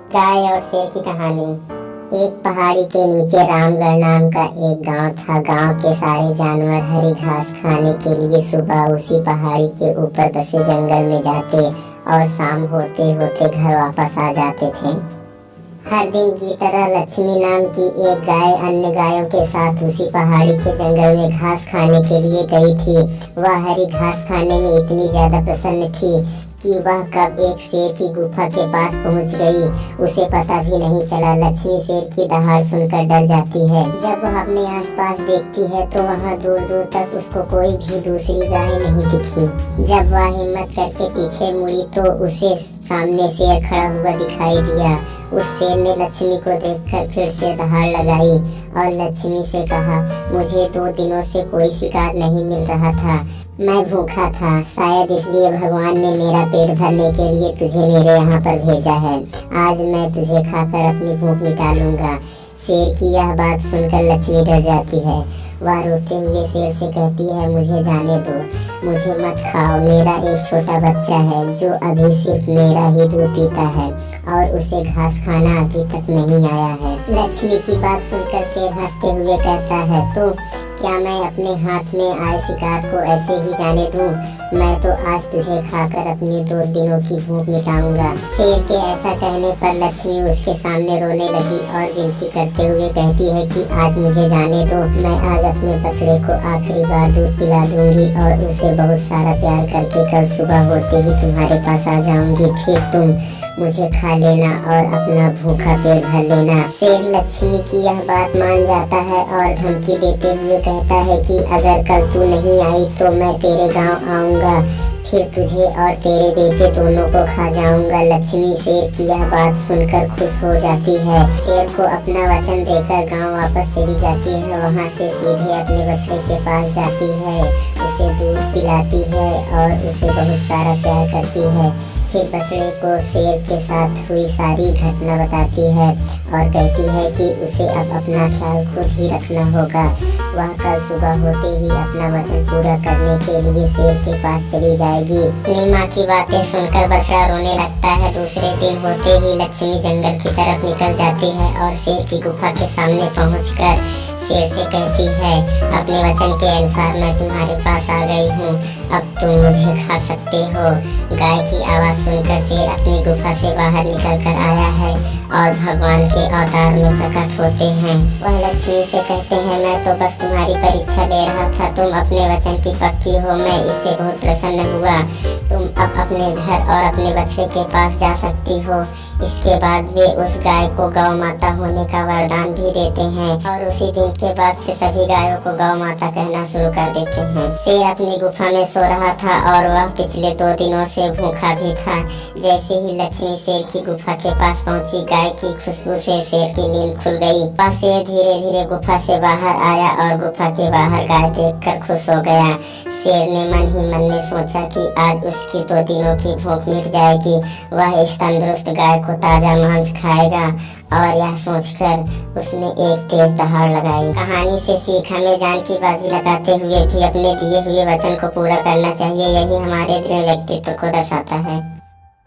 गाय और शेर की कहानी। एक पहाड़ी के नीचे रामगढ़ नाम का एक गांव था। गांव के सारे जानवर हरी घास खाने के लिए सुबह उसी पहाड़ी के ऊपर बसे जंगल में जाते और शाम होते होते घर वापस आ जाते थे। हर दिन की तरह लक्ष्मी नाम की एक गाय अन्य गायों के साथ उसी पहाड़ी के जंगल में घास खाने के लिए गई थी। वह हरी घास खाने में इतनी ज्यादा प्रसन्न थी कि वह कब एक शेर की गुफा के पास पहुंच गई, उसे पता भी नहीं चला। लक्ष्मी शेर की दहाड़ सुनकर डर जाती है। जब वह अपने आसपास देखती है तो वहां दूर दूर तक उसको कोई भी दूसरी गाय नहीं दिखी। जब वह हिम्मत करके पीछे मुड़ी तो उसे सामने शेर खड़ा हुआ दिखाई दिया। उस शेर ने लक्ष्मी को देखकर फिर से दहाड़ लगाई और लक्ष्मी से कहा, मुझे 2 दिनों से कोई शिकार नहीं मिल रहा था। मैं भूखा था, शायद इसलिए भगवान ने मेरा पेट भरने के लिए तुझे मेरे यहाँ पर भेजा है। आज मैं तुझे खाकर अपनी भूख मिटा लूंगा। शेर की यह बात सुनकर लक्ष्मी डर जाती है। वह रोते हुए शेर से कहती है, मुझे जाने दो, मुझे मत खाओ। मेरा एक छोटा बच्चा है जो अभी सिर्फ मेरा ही दूध पीता है और उसे घास खाना अभी तक नहीं आया है। लक्ष्मी की बात सुनकर शेर हंसते हुए कहता है, तो क्या मैं अपने हाथ में आए शिकार को ऐसे ही जाने दूं? मैं तो आज तुझे खाकर अपनी 2 दिनों की भूख मिटाऊंगा। शेर के ऐसा कहने पर लक्ष्मी उसके सामने रोने लगी और विनती करते हुए कहती है कि आज मुझे जाने दो, मैं आज अपने बछड़े को आखिरी बार दूध पिला दूंगी और उसे बहुत सारा प्यार करके कल सुबह होते ही तुम्हारे पास आ जाऊंगी। फिर तुम मुझे खा लेना और अपना भूखा पेट भर लेना। शेर लक्ष्मी की यह बात मान जाता है और धमकी देते हुए कहता है कि अगर कल तू नहीं आई तो मैं तेरे गांव आऊंगा, फिर तुझे और तेरे बेटे दोनों को खा जाऊंगा। लक्ष्मी शेर की यह बात सुनकर खुश हो जाती है। शेर को अपना वचन देकर गांव वापस चली जाती है। वहां से सीधे अपने बछड़े के पास जाती है, उसे दूध पिलाती है और उसे बहुत सारा प्यार करती है। फिर बछड़े को शेर के साथ हुई सारी घटना बताती है और कहती है कि उसे अब अपना ख्याल खुद ही रखना होगा। वह कल सुबह होते ही अपना वचन पूरा करने के लिए शेर के पास चली जाएगी। अपनी माँ की बातें सुनकर बछड़ा रोने लगता है। दूसरे दिन होते ही लक्ष्मी जंगल की तरफ निकल जाती है और शेर की गुफा के सामने पहुंचकर शेर से कहती है, अपने वचन के अनुसार मैं तुम्हारे पास आ गई हूँ, अब तुम मुझे खा सकते हो। गाय की आवाज़ सुनकर शेर अपनी गुफा से बाहर निकल कर आया है और भगवान के अवतार में प्रकट होते हैं। वह लक्ष्मी से कहते हैं, मैं तो बस तुम्हारी परीक्षा ले रहा था, तुम अपने वचन की पक्की हो, मैं इससे बहुत प्रसन्न हुआ। तुम अब अपने घर और अपने बछड़े के पास जा सकती हो। इसके बाद वे उस गाय को गौ माता होने का वरदान भी देते हैं और उसी दिन के बाद से सभी गायों को गौ माता कहना शुरू कर देते हैं। शेर अपनी गुफा में सो रहा था और वह पिछले 2 दिनों से भूखा भी था। जैसे ही लक्ष्मी शेर की गुफा के पास पहुंची, गाय की खुशबू से शेर की नींद खुल गई। वह शेर धीरे धीरे गुफा से बाहर आया और गुफा के बाहर गाय देखकर खुश हो गया। शेर ने मन ही मन में सोचा कि आज उसकी 2 दिनों की भूख मिट जाएगी। वह इस तंदुरुस्त गाय को ताजा मांस खाएगा और यह सोचकर उसने एक तेज दहाड़ लगाई। कहानी से सीख, हमें जान की बाजी लगाते हुए भी अपने दिए हुए वचन को पूरा करना चाहिए। यही हमारे दृढ़ व्यक्तित्व को दर्शाता है।